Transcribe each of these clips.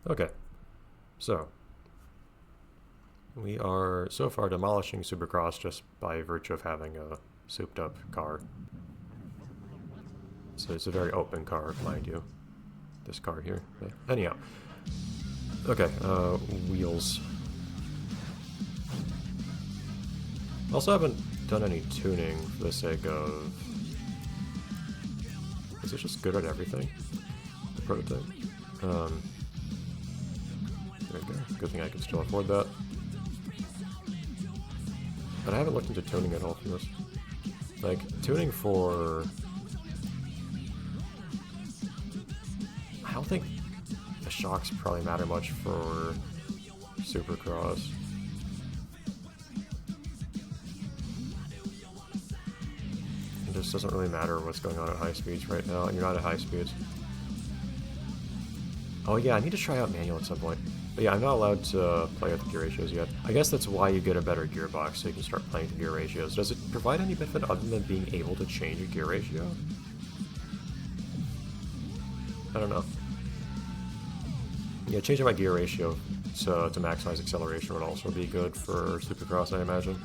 Okay, so we are so far demolishing Supercross just by virtue of having a souped up car. So it's a very open car, mind you. This car here. But anyhow. Okay, wheels. Also haven't done any tuning for the sake of... Is it just good at everything? The prototype? There we go. Good thing I can still afford that. But I haven't looked into tuning at all for this. Like, tuning for... I don't think the shocks probably matter much for Supercross. It just doesn't really matter what's going on at high speeds right now, and you're not at high speeds. Oh yeah, I need to try out manual at some point. But yeah, I'm not allowed to play with the gear ratios yet. I guess that's why you get a better gearbox, so you can start playing with gear ratios. Does it provide any benefit other than being able to change a gear ratio? I don't know. Yeah, changing my gear ratio to maximize acceleration would also be good for Supercross, I imagine.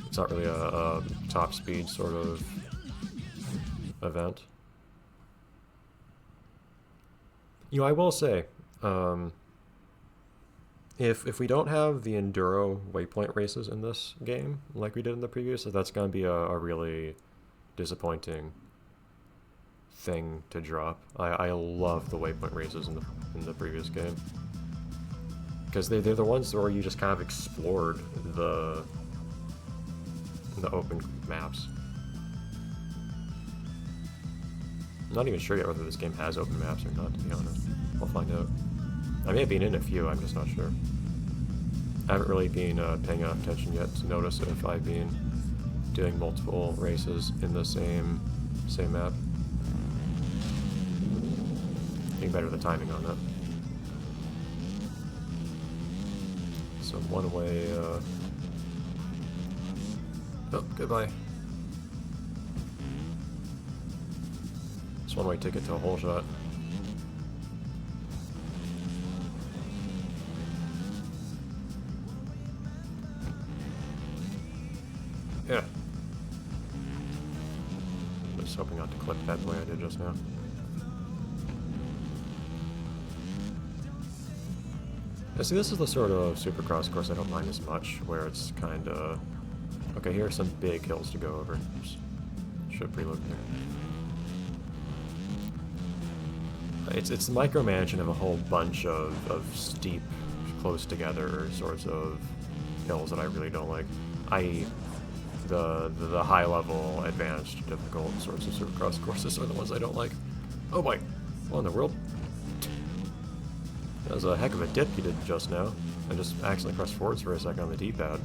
It's not really a top speed sort of event. You know, I will say, if we don't have the enduro waypoint races in this game, like we did in the previous, that's going to be a really disappointing thing to drop. I love the waypoint races in the previous game. Because they're the ones where you just kind of explored the open maps. I'm not even sure yet whether this game has open maps or not, to be honest. I'll find out. I may have been in a few, I'm just not sure. I haven't really been paying enough attention yet to notice if I've been doing multiple races in the same map. Getting better with the timing on that. So one way, oh, goodbye. It's one way ticket to a hole shot. Yeah. Just hoping not to clip that the way I did just now. Yeah, see, this is the sort of Supercross course I don't mind as much, where it's kind of... Okay, here are some big hills to go over. Should preload there. It's the micromanaging of a whole bunch of steep, close together sorts of hills that I really don't like. I.e., the high level, advanced, difficult sorts of Supercross courses are the ones I don't like. Oh boy, what in the world? That was a heck of a dip you did just now. I just accidentally pressed forwards for a second on the D-pad.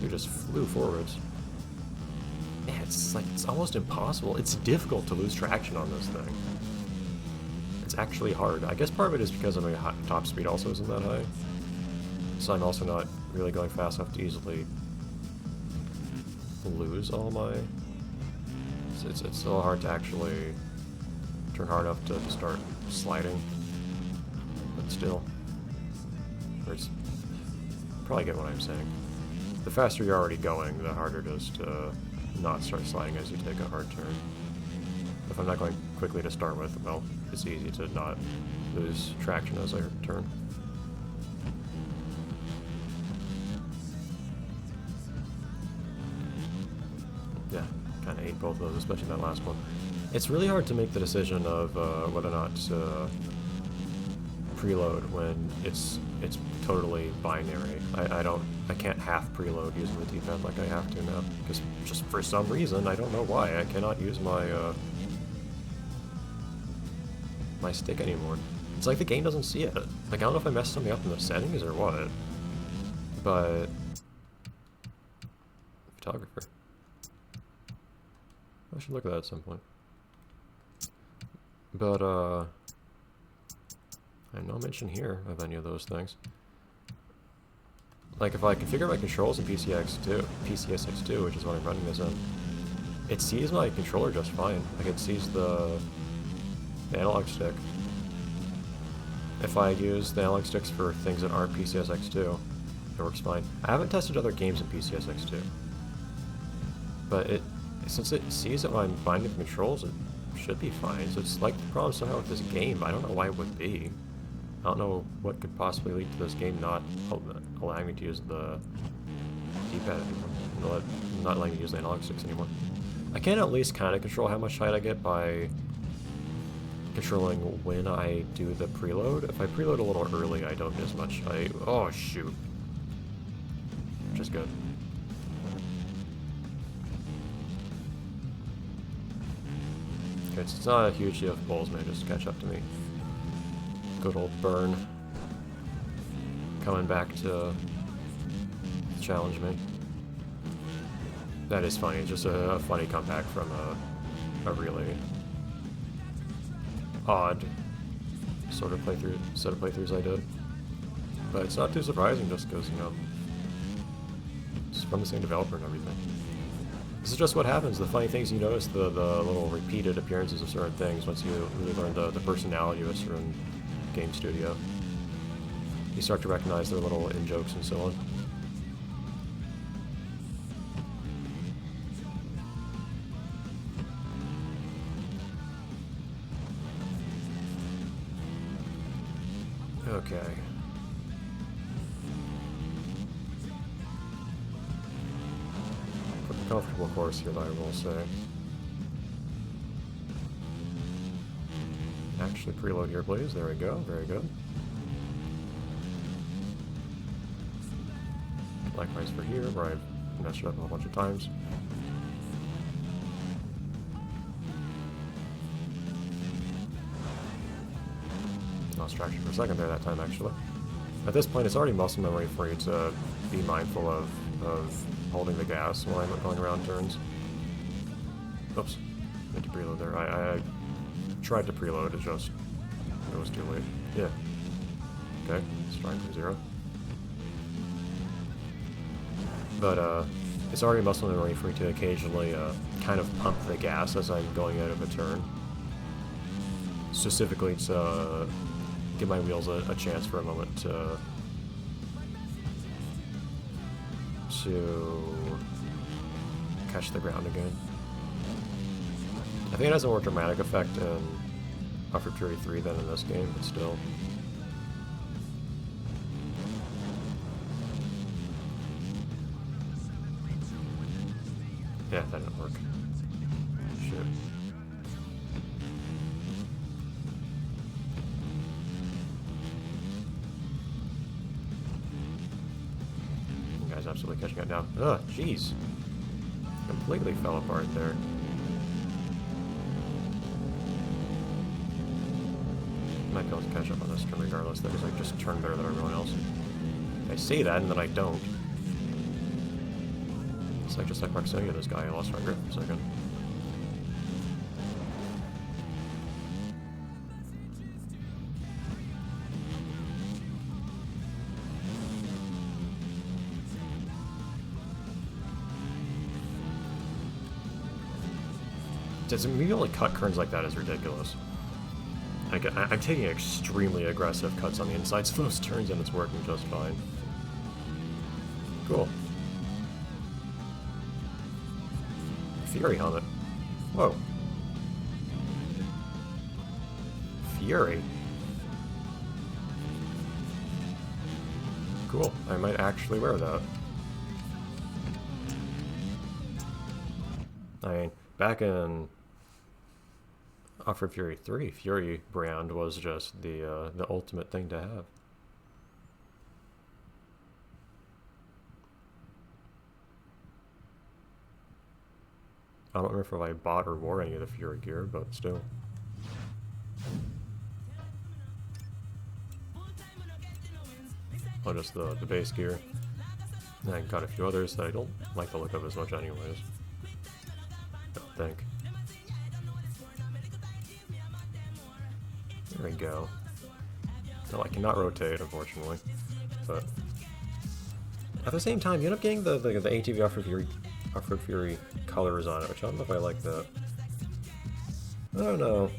You just flew forwards. Man, it's almost impossible. It's difficult to lose traction on this thing. It's actually hard. I guess part of it is because my top speed also isn't that high. So I'm also not really going fast enough to easily lose all my... It's a little hard to actually turn hard enough to start sliding. But still, it's probably get what I'm saying. The faster you're already going, the harder it is to not start sliding as you take a hard turn. If I'm not going quickly to start with, well, it's easy to not lose traction as I turn. Yeah, kind of ate both of those, especially that last one. It's really hard to make the decision of whether or not to preload when it's totally binary. I can't half preload using the D-pad like I have to now, because just for some reason, I don't know why, I cannot use my my stick anymore. It's like the game doesn't see it. Like, I don't know if I messed something up in the settings or what, but photographer. I should look at that at some point. But I have no mention here of any of those things. Like, if I configure my controls in PCSX2, which is what I'm running this in, it sees my controller just fine. Like, it sees the analog stick. if I use the analog sticks for things that aren't PCSX2, it works fine. I haven't tested other games in PCSX2, but since it sees that when I'm binding the controls, it should be fine. So it's like the problem somehow with this game. I don't know why it would be. I don't know what could possibly lead to this game not allowing me to use the D-pad anymore. Not letting me use the analog sticks anymore. I can at least kind of control how much height I get by controlling when I do the preload. If I preload a little early, I don't get as much height. Oh, shoot. Which is good. Okay, it's not a huge deal if Bulls may just catch up to me. Good old Burn. Coming back to challenge me. That is funny. It's just a funny comeback from a really odd set of playthroughs I did. But it's not too surprising just because, you know, it's from the same developer and everything. This is just what happens. The funny things you notice, the little repeated appearances of certain things once you really learn the personality of a certain game studio. You start to recognize their little in-jokes and so on. Okay. Pretty comfortable course here, I will say. Actually, preload here, please. There we go. Very good. Likewise for here, where I've messed it up a whole bunch of times. Lost traction for a second there that time, actually. At this point, it's already muscle memory for you to be mindful of holding the gas while I'm going around turns. Oops. Need to preload there. I tried to preload, it was too late. Yeah. Okay, starting from 0. But, it's already muscle memory for me to occasionally, kind of pump the gas as I'm going out of a turn. Specifically to give my wheels a chance for a moment to catch the ground again. I think it has a more dramatic effect in Offroad Fury 3 than in this game, but still. Yeah, that didn't work. Shit. You guys absolutely catching up now. Ugh, jeez. Completely fell apart there. Might be able to catch up on this turn regardless, because I just turned better than everyone else. I say that and then I don't. It's like just like proximity to this guy, I lost my grip for a second. To me, only cut turns like that is ridiculous. I'm taking extremely aggressive cuts on the insides of those turns and it's working just fine. Cool. Fury helmet. Whoa. Fury. Cool. I might actually wear that. I mean, back in Offroad Fury 3, Fury brand was just the ultimate thing to have. I don't remember if I bought or wore any of the Fury gear, but still. Oh, just the base gear. And I got a few others that I don't like the look of as much anyways. I don't think. There we go. No, I cannot rotate, unfortunately. But at the same time, you end up getting the ATV Offroad Fury colors on it, which I don't know if I like that. I don't know.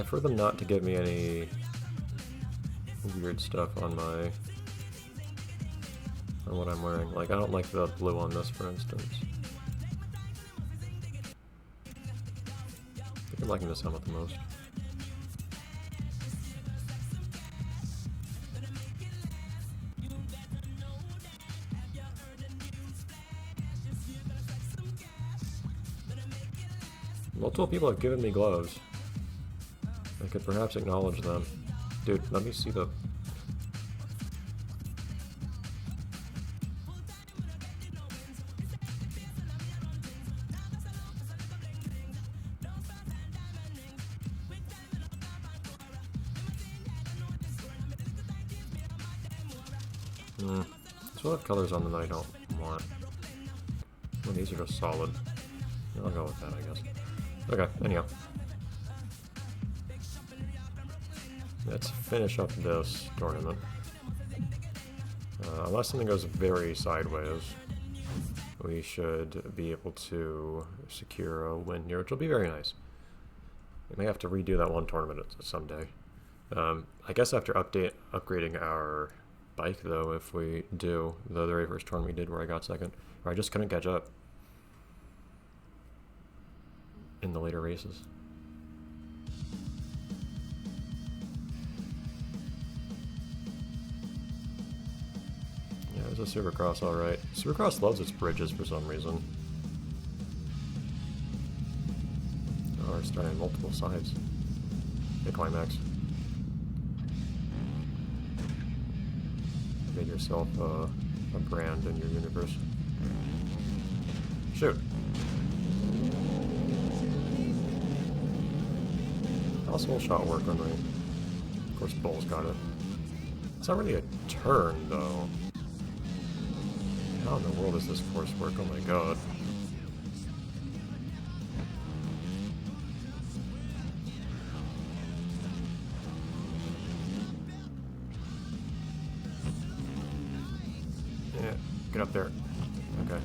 And for them not to give me any weird stuff on what I'm wearing. Like, I don't like the blue on this, for instance. I think I'm liking this helmet the most. Multiple people have given me gloves. I could perhaps acknowledge them. Dude, let me see the... There's a lot of colors on them that I don't want. Well, these are just solid. I'll go with that, I guess. Okay, anyhow. Let's finish up this tournament. Unless something goes very sideways, we should be able to secure a win here, which will be very nice. We may have to redo that one tournament someday. I guess after upgrading our bike, though, if we do the very first tournament we did where I got second, or I just couldn't catch up in the later races. Yeah, there's a Supercross, alright. Supercross loves its bridges for some reason. Oh, we're starting on multiple sides. Hey, Climax. Made yourself a brand in your universe. Shoot. How's whole shot work on me? Of course, Bull's got it. It's not really a turn, though. How in the world does this course work? Oh my god. Yeah, get up there. Okay.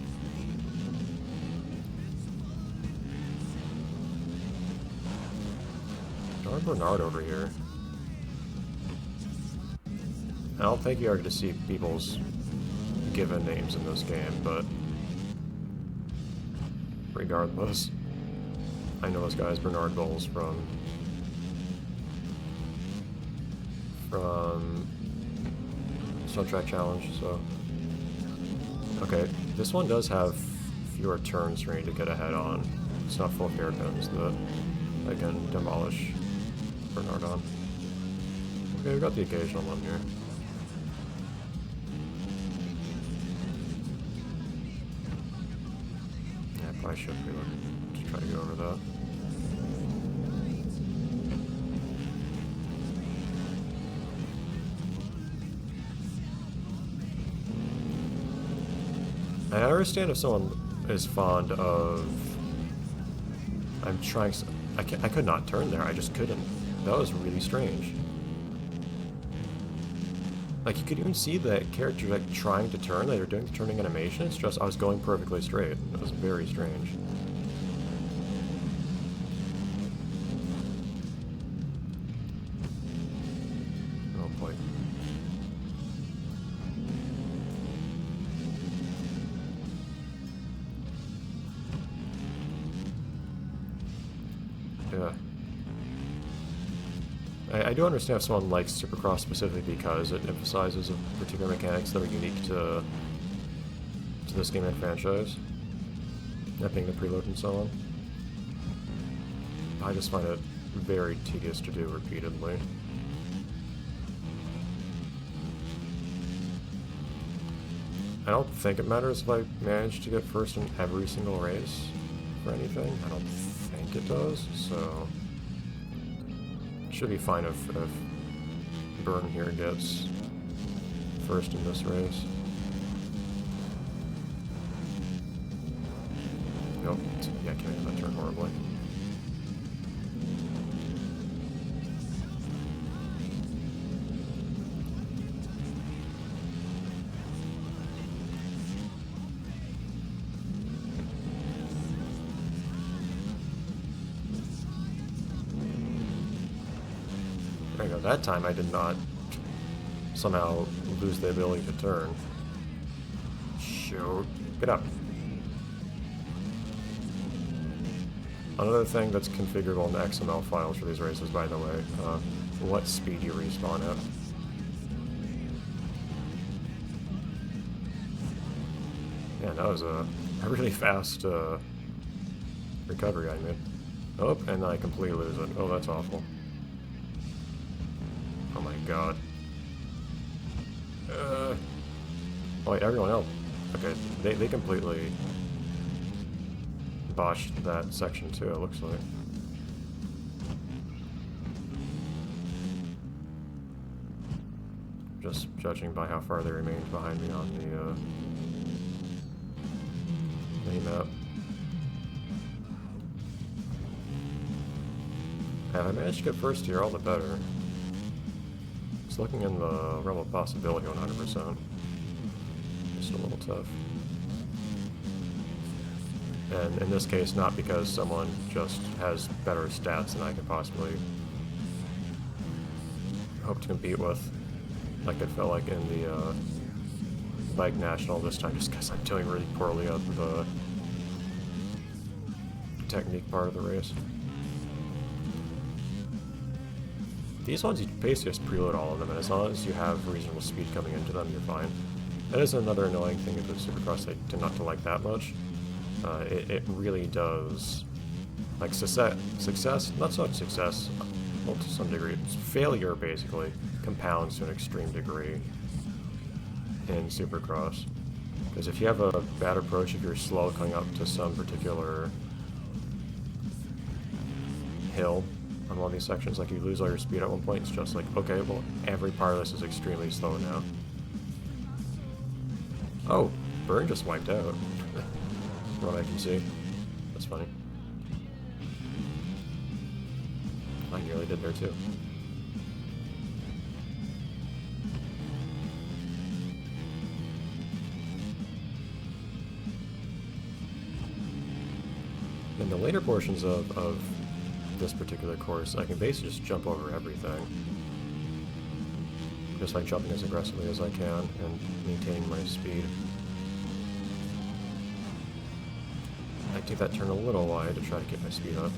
Darn Bernard over here. I don't think you are going to see people's given names in this game, but regardless, I know this guy is Bernard Bowles from Soundtrack Challenge, so... Okay, this one does have fewer turns for me to get ahead on. It's not full of hairpins that I can demolish Bernard on. Okay, we've got the occasional one here. Yeah, I probably should be looking to try to go over that. I understand if someone is fond of... I'm trying... I could not turn there, I just couldn't. That was really strange. Like, you could even see the character, like, trying to turn. They were doing the turning animation. It's just, I was going perfectly straight. It was very strange. Oh boy. Yeah. I do understand if someone likes Supercross specifically because it emphasizes particular mechanics that are unique to this game and franchise. That being the preload and so on. I just find it very tedious to do repeatedly. I don't think it matters if I manage to get first in every single race for anything. I don't think it does, so... Should be fine if Burn here gets first in this race. Nope. Yeah, I can't make that turn horribly. There you go. That time I did not somehow lose the ability to turn. Shoot. Get up. Another thing that's configurable in the XML files for these races, by the way, what speed you respawn at. Man, that was a really fast recovery I made. Oh, and I completely lose it. Oh, that's awful. Oh my god. Oh, wait, everyone else. Okay, they completely botched that section too, it looks like. Just judging by how far they remained behind me on the main map. And if I managed to get first here, all the better. It's looking in the realm of possibility 100%. Just a little tough. And in this case, not because someone just has better stats than I could possibly hope to compete with, like it felt like in the Bike National this time, just because I'm doing really poorly at the technique part of the race. These ones, you basically just preload all of them, and as long as you have reasonable speed coming into them, you're fine. That is another annoying thing about Supercross I tend not to like that much. It really does, like, success, not so much success, well, to some degree, failure basically compounds to an extreme degree in Supercross. Because if you have a bad approach, if you're slow coming up to some particular hill on one of these sections, like you lose all your speed at one point, it's just like, okay, well, every part of this is extremely slow now. Oh, Burn just wiped out. From what I can see. That's funny. I nearly did there too. In the later portions of this particular course, I can basically just jump over everything. Just by jumping as aggressively as I can and maintaining my speed. I take that turn a little wide to try to get my speed up.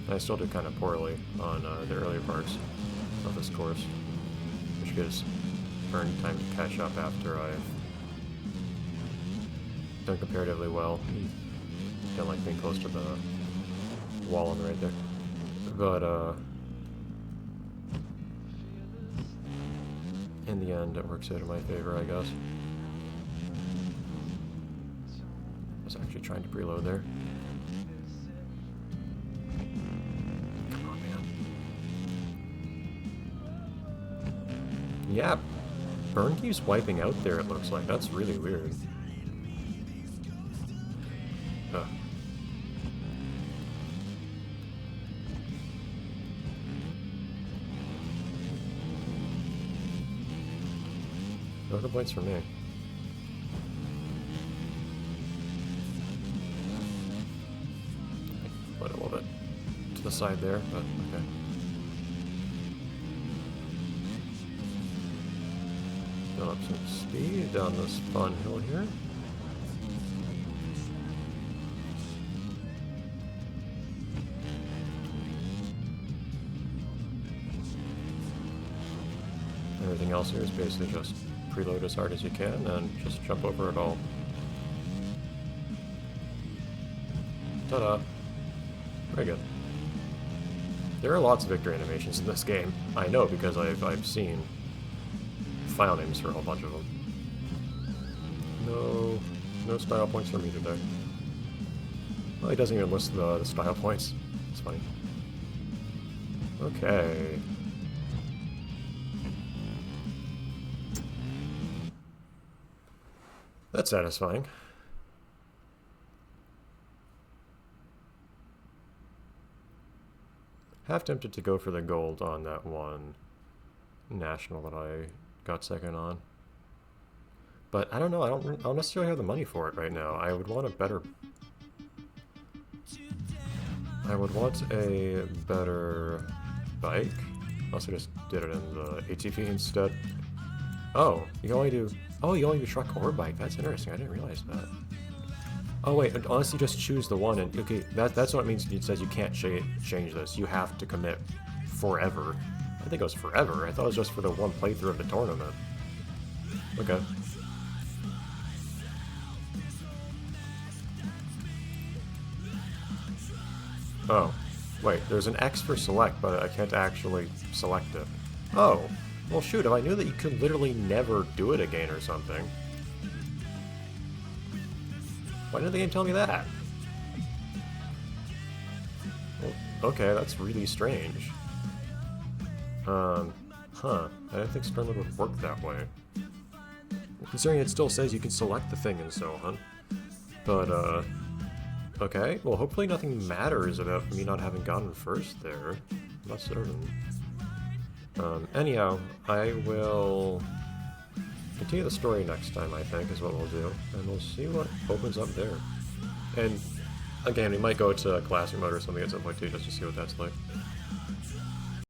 I still do kind of poorly on the earlier parts of this course, which gives Burn time to catch up after I've done comparatively well. Don't like being close to the wall on the right there. But, in the end, it works out in my favor, I guess. I was actually trying to preload there. Come on, man. Yeah, Burn keeps wiping out there, it looks like. That's really weird. Ugh. No complaints from me. Put a little bit to the side there, but okay. Build up some speed down this fun hill here. Everything else here is basically just preload as hard as you can and just jump over it all. Ta-da! Very good. There are lots of victory animations in this game. I know because I've seen file names for a whole bunch of them. No style points for me today. Well, he doesn't even list the style points. It's funny. Okay. That's satisfying. Half tempted to go for the gold on that one national that I got second on. But I don't know, I don't necessarily have the money for it right now. I would want a better bike. I also just did it in the ATV instead. Oh, you only do truck or bike. That's interesting. I didn't realize that. Oh wait, unless you just choose the one, and okay, that's what it means. It says you can't change this. You have to commit forever. I think it was forever. I thought it was just for the one playthrough of the tournament. Okay. Oh, wait, there's an X for select, but I can't actually select it. Oh, well shoot, if I knew that you could literally never do it again or something. Why didn't the game tell me that? Well, okay, that's really strange. Huh. I didn't think Sprint Mode would work that way. Considering it still says you can select the thing and so on. But, okay, well hopefully nothing matters about me not having gotten first there. I'm not certain. Anyhow, I will continue the story next time, I think, is what we'll do. And we'll see what opens up there. And, again, we might go to Classic Mode or something at some point too, just to see what that's like.